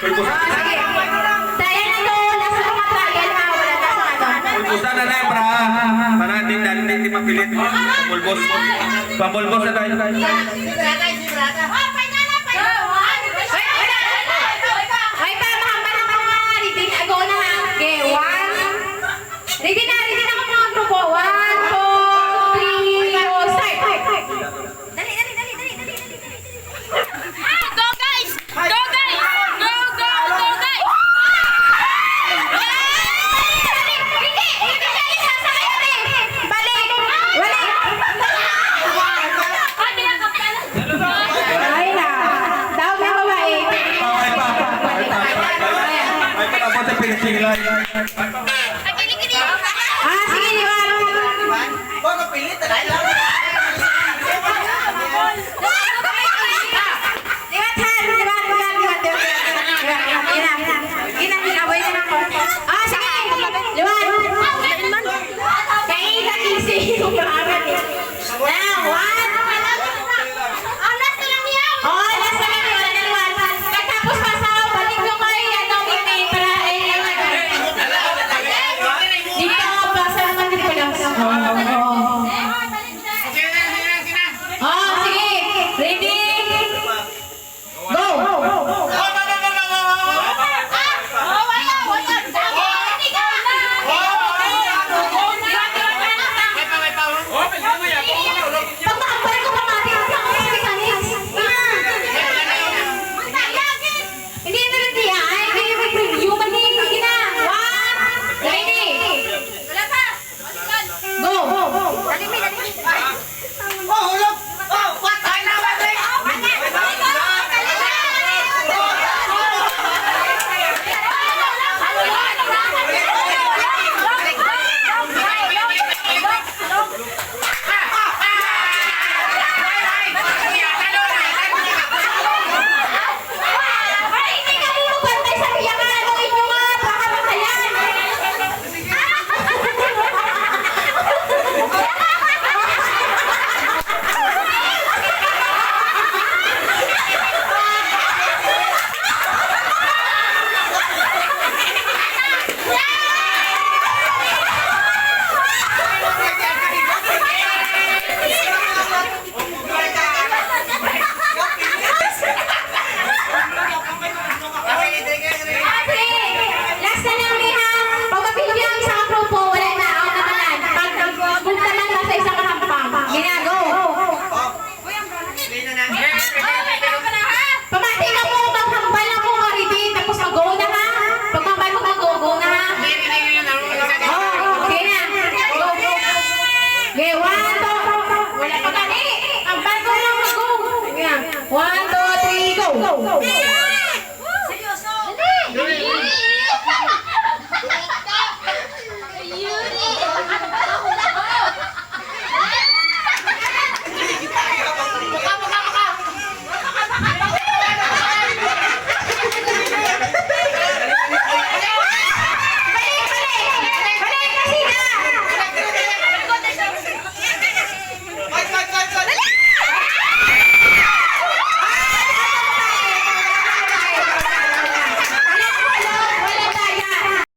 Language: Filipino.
Sige. Tayo na to. Nasa mga trial na. Wala na sa ano. Pulbusan na na, pra. Para hindi mapilit. Pulbos. Pambulbos na tayo. Ay, pa, mahamba na mga ready na. Go na ha. Okay, one. Ready na ka mga grupo. 1, 2, 3, go, start. Dali. Go guys! Go guys! Go guys! Balik! Wala! Ay na! Daw na babae! Ay, patapos sa pinisigilan. Sige, liwan! Ginaway na ako. Sige! Liwan! Kaya easy yung maaral eh. Now, one! Last na lang yan! Wala na liwan. Pagkapos pasaw, balik nyo kayo yan ang email para dito ako pa sa naman dito lang. Sige! Ready? Go! Pag makapal ko pamati, sige kanis. Hindi na rin diya. Hindi may preview. Sige na. One. Ready. Go. Hindi ka bumabantay sa piyangan. Gawin nyo nga. Baka makayan. Last na lang ha. Pag mapilyo ang isang grupo, wala na. Ako naman. Pag punta lang sa isang kahampang. Ginago. Pamati ka mo. Maghambal na mo. Ready. Tapos mag-go na ha. Pag mambal mo, mag-go na ha. Okay na. Go. Okay, 1, 2. Wala pa ka. Hambal ko lang. Mag-go. 1, 2, 3, go.